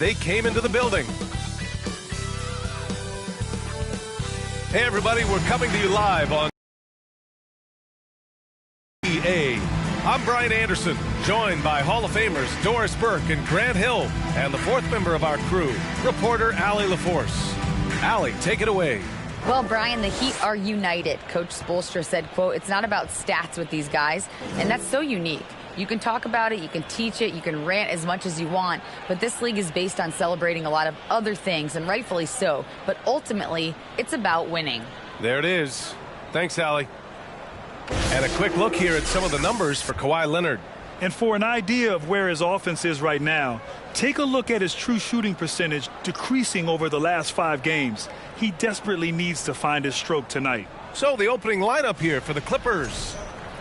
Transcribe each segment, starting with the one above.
They came into the building. Hey everybody, we're coming to you live on EA. I'm Brian Anderson, joined by Hall of Famers Doris Burke and Grant Hill, and the fourth member of our crew, reporter Allie LaForce. Allie, take it away. Well, Brian, the Heat are united. Coach Spoelstra said, quote, "It's not about stats with these guys," and that's so unique. You can talk about it, you can teach it, you can rant as much as you want, but this league is based on celebrating a lot of other things, and rightfully so. But ultimately, it's about winning. There it is. Thanks, Allie. And a quick look here at some of the numbers for Kawhi Leonard. And for an idea of where his offense is right now, take a look at his true shooting percentage decreasing over the last 5 games. He desperately needs to find his stroke tonight. So the opening lineup here for the Clippers.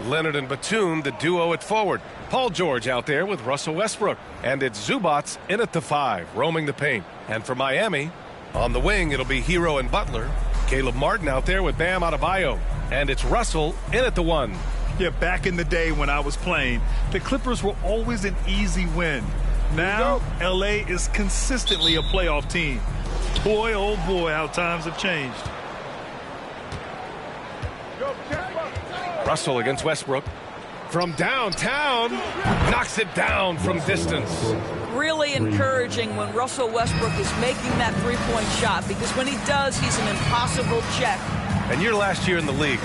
Leonard and Batum, the duo at forward. Paul George out there with Russell Westbrook. And it's Zubac in at the 5, roaming the paint. And for Miami, on the wing, it'll be Hero and Butler. Caleb Martin out there with Bam Adebayo. And it's Russell in at the 1. Yeah, back in the day when I was playing, the Clippers were always an easy win. Now, LA is consistently a playoff team. Boy, oh boy, how times have changed. Russell against Westbrook. From downtown, knocks it down from distance. Really encouraging when Russell Westbrook is making that three-point shot, because when he does, he's an impossible check. And your last year in the league.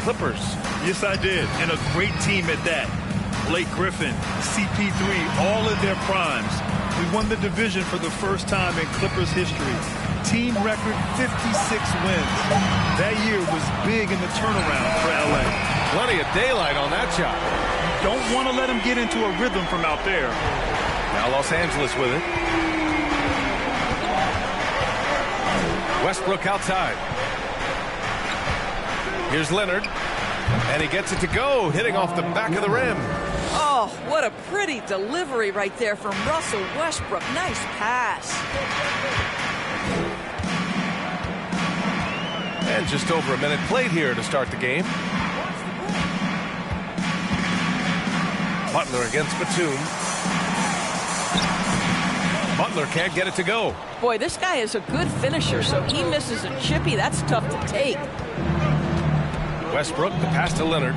Clippers. Yes, I did, and a great team at that. Blake Griffin, CP3, all in their primes. We won the division for the first time in Clippers history. Team record 56 wins. That year was big in the turnaround for LA. Plenty of daylight on that shot. Don't want to let him get into a rhythm from out there. Now Los Angeles with it. Westbrook outside. Here's Leonard. And he gets it to go, hitting off the back of the rim. Oh, what a pretty delivery right there from Russell Westbrook. Nice pass. And just over a minute played here to start the game. Butler against Batum. Butler can't get it to go. Boy, this guy is a good finisher, so he misses a chippy. That's tough to take. Westbrook, the pass to Leonard.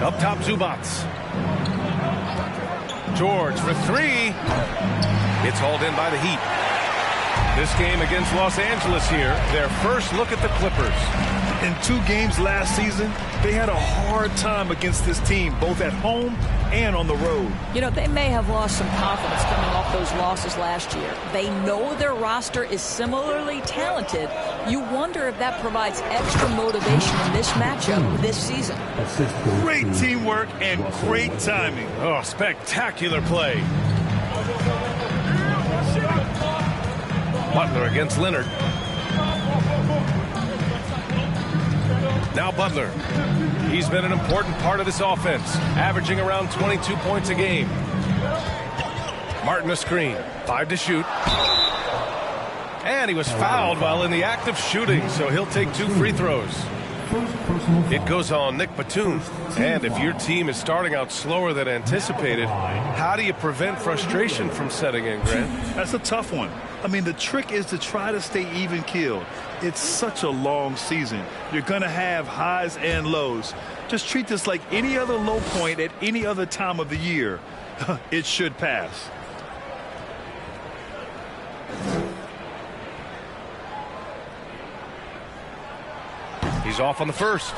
Up top, Zubac. George for 3. It's hauled in by the Heat. This game against Los Angeles here, their first look at the Clippers. In 2 games last season, they had a hard time against this team, both at home and on the road. You know, they may have lost some confidence coming off those losses last year. They know their roster is similarly talented. You wonder if that provides extra motivation in this matchup this season. Great teamwork and great timing. Oh, spectacular play. Butler against Leonard. Now Butler. He's been an important part of this offense, averaging around 22 points a game. Martin a screen. 5 to shoot. And he was fouled while in the act of shooting, so he'll take 2 free throws. It goes on Nick Batum. And if your team is starting out slower than anticipated, how do you prevent frustration from setting in, Grant? That's a tough one. I mean, the trick is to try to stay even-keeled. It's such a long season. You're going to have highs and lows. Just treat this like any other low point at any other time of the year. It should pass. He's off on the first.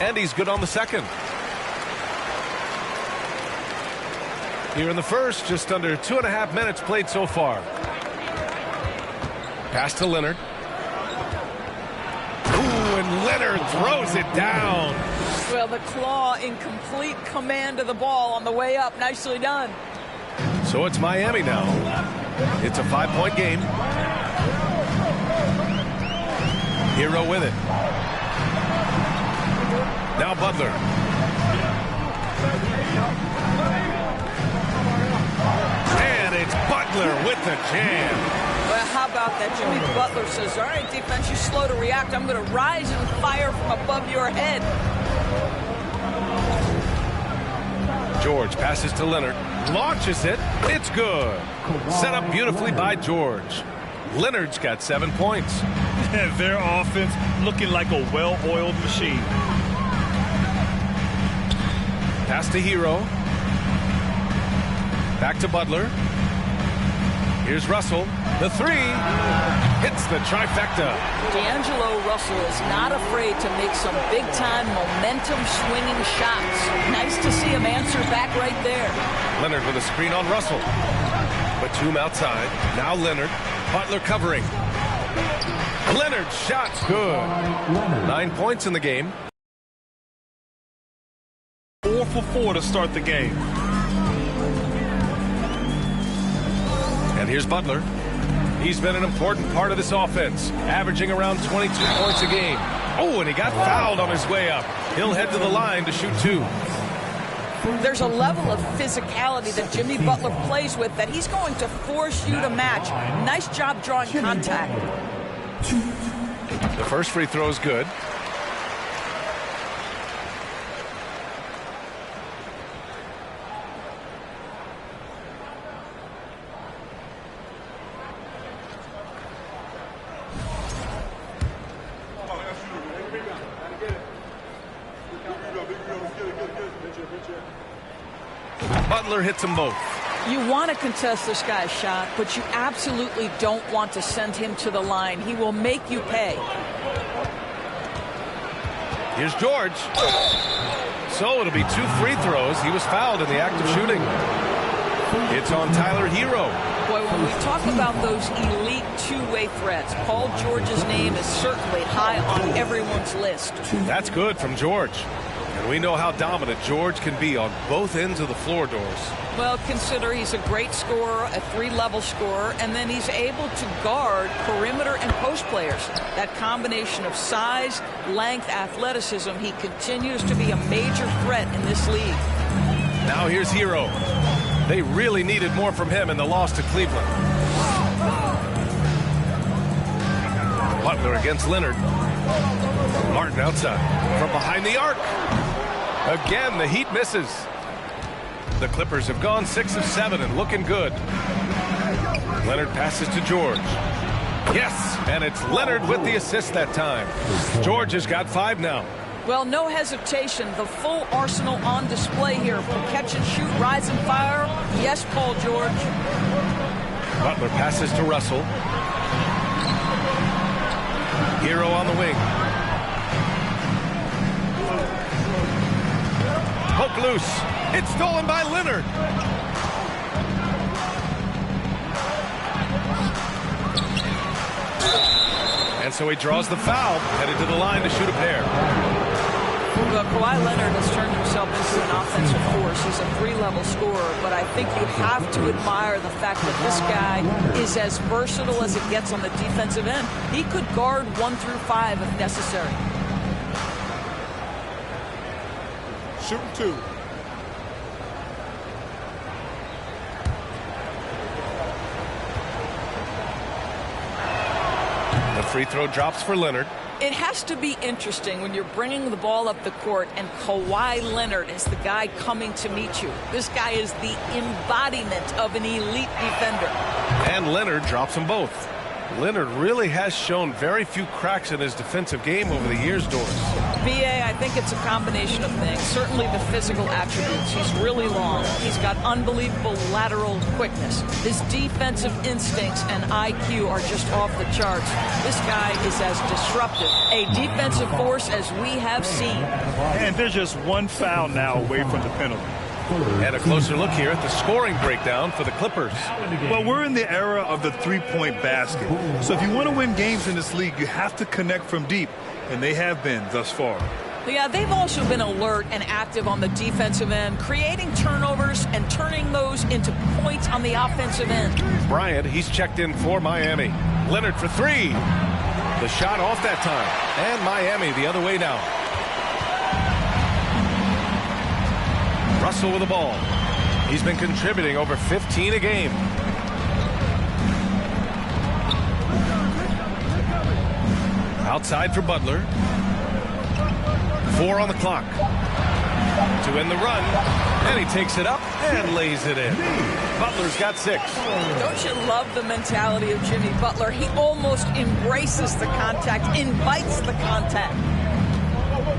And he's good on the second. Here in the first, just under 2.5 minutes played so far. Pass to Leonard. Ooh, and Leonard throws it down. Well, the claw in complete command of the ball on the way up. Nicely done. So it's Miami now. It's a 5-point game. Hero with it. Now Butler. And it's Butler with the jam. Well, how about about that Jimmy Butler says, all right, defense, you're slow to react. I'm going to rise and fire from above your head. George passes to Leonard, launches it, it's good. Set up beautifully by George. Leonard's got 7 points. Their offense looking like a well-oiled machine. Pass to Hero. Back to Butler. Here's Russell. The three hits the trifecta. D'Angelo Russell is not afraid to make some big-time momentum-swinging shots. Nice to see him answer back right there. Leonard with a screen on Russell. Batum outside. Now Leonard. Butler covering. Leonard's shot's good. 9 points in the game. 4 for 4 to start the game. And here's Butler. He's been an important part of this offense, averaging around 22 points a game. Oh, and he got fouled on his way up. He'll head to the line to shoot 2. There's a level of physicality that Jimmy Butler plays with that he's going to force you to match. Nice job drawing contact. The first free throw is good. Butler hits them both. You want to contest this guy's shot, but you absolutely don't want to send him to the line. He will make you pay. Here's George. So it'll be 2 free throws. He was fouled in the act of shooting. It's on Tyler Hero. Boy, when we talk about those elite two-way threats, Paul George's name is certainly high on everyone's list. That's good from George. And we know how dominant George can be on both ends of the floor doors. Well, consider he's a great scorer, a 3-level scorer, and then he's able to guard perimeter and post players. That combination of size, length, athleticism, he continues to be a major threat in this league. Now here's Hero. They really needed more from him in the loss to Cleveland. Butler against Leonard. Martin outside from behind the arc. Again, the Heat misses. The Clippers have gone 6 of 7 and looking good. Leonard passes to George. Yes, and it's Leonard with the assist that time. George has got 5 now. Well, no hesitation. The full arsenal on display here. From catch and shoot, rise and fire. Yes, Paul George. Butler passes to Russell. Hero on the wing. Poke loose. It's stolen by Leonard. And so he draws the foul, headed to the line to shoot a pair. Well, Kawhi Leonard has turned himself into an offensive force. He's a 3-level scorer, but I think you have to admire the fact that this guy is as versatile as it gets on the defensive end. He could guard 1 through 5 if necessary. Shooting 2. The free throw drops for Leonard. It has to be interesting when you're bringing the ball up the court and Kawhi Leonard is the guy coming to meet you. This guy is the embodiment of an elite defender. And Leonard drops them both. Leonard really has shown very few cracks in his defensive game over the years, Doris. B.A., I think it's a combination of things. Certainly the physical attributes. He's really long. He's got unbelievable lateral quickness. His defensive instincts and IQ are just off the charts. This guy is as disruptive, a defensive force as we have seen. And there's just 1 foul now away from the penalty. And a closer look here at the scoring breakdown for the Clippers. Well, we're in the era of the 3-point basket. So if you want to win games in this league, you have to connect from deep. And they have been thus far. Yeah, they've also been alert and active on the defensive end, creating turnovers and turning those into points on the offensive end. Bryant, he's checked in for Miami. Leonard for 3. The shot off that time. And Miami the other way now. Russell with the ball. He's been contributing over 15 a game. Outside for Butler. 4 on the clock. To end the run, and he takes it up and lays it in. Butler's got 6. Don't you love the mentality of Jimmy Butler? He almost embraces the contact, invites the contact.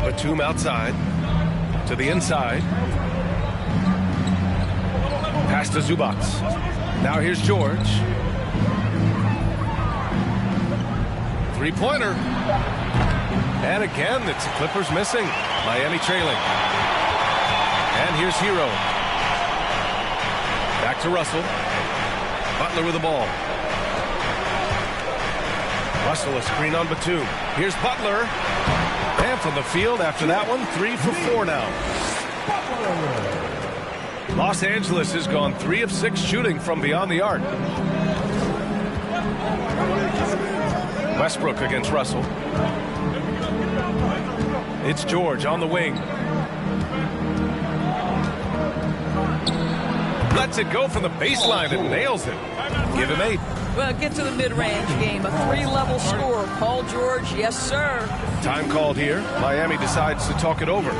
Batum outside to the inside. Pass to Zubac. Now here's George. Three-pointer. And again, it's the Clippers missing. Miami trailing. And here's Hero. Back to Russell. Butler with the ball. Russell a screen on Batum. Here's Butler. And from the field after that one, 3 for 4 now. Los Angeles has gone 3 of 6 shooting from beyond the arc. Westbrook against Russell. It's George on the wing. Lets it go from the baseline and nails it. Give him 8. Well, get to the mid-range game. A 3-level score. Paul George, yes, sir. Time called here. Miami decides to talk it over.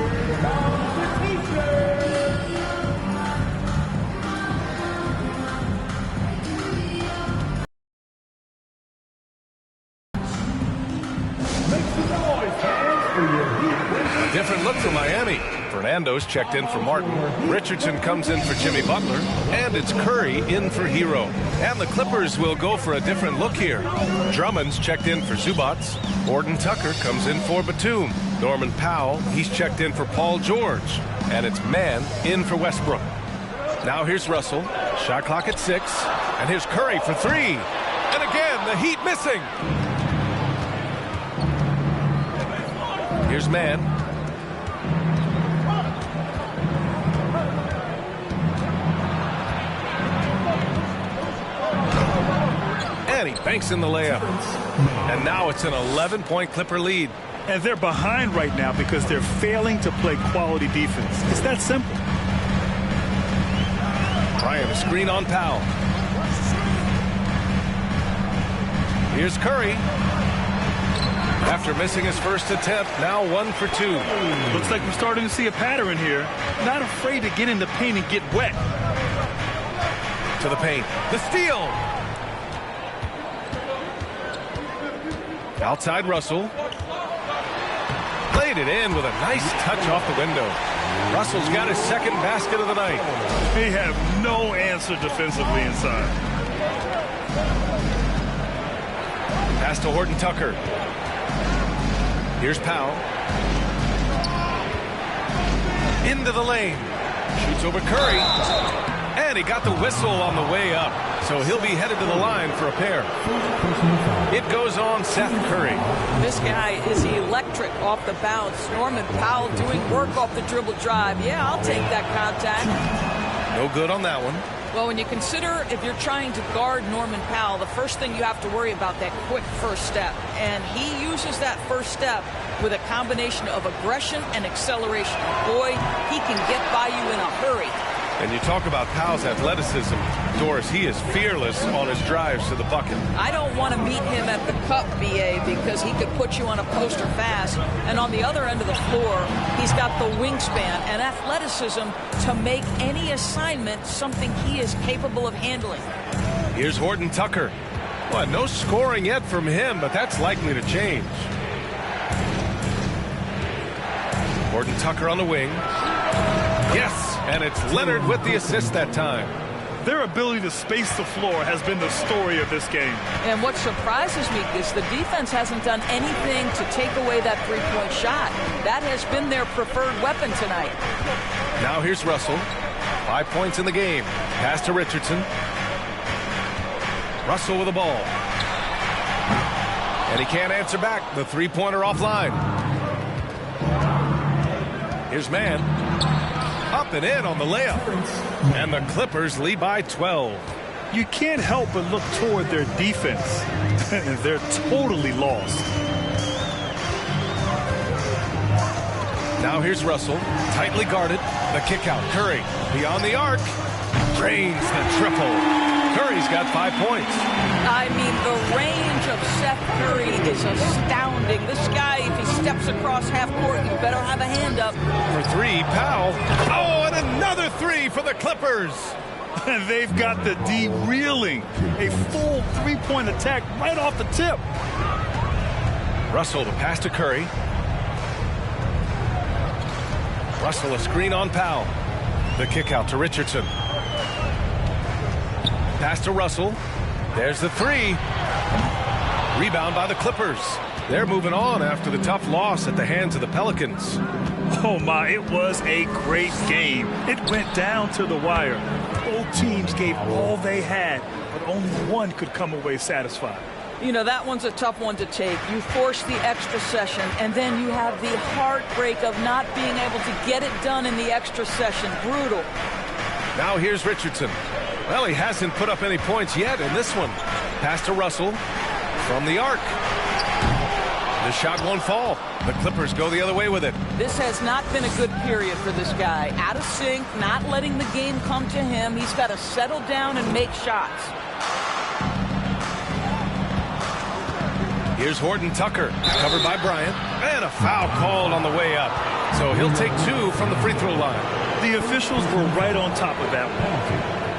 A different look for Miami. Fernando's checked in for Martin. Richardson comes in for Jimmy Butler. And it's Curry in for Hero. And the Clippers will go for a different look here. Drummond's checked in for Zubac. Horton Tucker comes in for Batum. Norman Powell, he's checked in for Paul George. And it's Mann in for Westbrook. Now here's Russell. Shot clock at 6. And here's Curry for 3. And again, the Heat missing. Here's Mann. And he banks in the layup. And now it's an 11-point Clipper lead. And they're behind right now because they're failing to play quality defense. It's that simple. Bryant, a screen on Powell. Here's Curry. After missing his first attempt, now 1 for 2. Looks like we're starting to see a pattern here. Not afraid to get in the paint and get wet. To the paint. The steal. Outside Russell. Played it in with a nice touch off the window. Russell's got his second basket of the night. They have no answer defensively inside. Pass to Horton Tucker. Here's Powell. Into the lane. Shoots over Curry. And he got the whistle on the way up. So he'll be headed to the line for a pair. It goes on Seth Curry. This guy is electric off the bounce. Norman Powell doing work off the dribble drive. Yeah, I'll take that contact. No good on that one. Well, when you consider if you're trying to guard Norman Powell, the first thing you have to worry about that quick first step. And he uses that first step with a combination of aggression and acceleration. Boy, he can get by you in a hurry. And you talk about Powell's athleticism. Doris, he is fearless on his drives to the bucket. I don't want to meet him at the cup, BA, because he could put you on a poster fast. And on the other end of the floor, he's got the wingspan and athleticism to make any assignment something he is capable of handling. Here's Horton Tucker. Well, no scoring yet from him, but that's likely to change. Horton Tucker on the wing. Yes, and it's Leonard with the assist that time. Their ability to space the floor has been the story of this game. And what surprises me is the defense hasn't done anything to take away that three-point shot. That has been their preferred weapon tonight. Now here's Russell. 5 points in the game. Pass to Richardson. Russell with the ball. And he can't answer back. The three-pointer offline. Here's Mann. Up and in on the layup. And the Clippers lead by 12. You can't help but look toward their defense. They're totally lost. Now here's Russell. Tightly guarded. The kick out. Curry beyond the arc. Drains the triple. Curry's got 5 points. I mean, the range of Seth Curry is astounding. This guy, if he steps across half court, you better have a hand up. For 3, Powell. Oh, and another 3 for the Clippers. And they've got the D reeling. A full 3-point attack right off the tip. Russell, the pass to Curry. Russell, a screen on Powell. The kick out to Richardson. Pass to Russell. There's the 3. Rebound by the Clippers. They're moving on after the tough loss at the hands of the Pelicans. Oh, my, it was a great game. It went down to the wire. Both teams gave all they had, but only one could come away satisfied. You know, that one's a tough one to take. You force the extra session, and then you have the heartbreak of not being able to get it done in the extra session. Brutal. Now here's Richardson. Well, he hasn't put up any points yet in this one. Pass to Russell from the arc. The shot won't fall. The Clippers go the other way with it. This has not been a good period for this guy. Out of sync, not letting the game come to him. He's got to settle down and make shots. Here's Horton Tucker, covered by Bryant, and a foul called on the way up. So he'll take 2 from the free throw line. The officials were right on top of that one.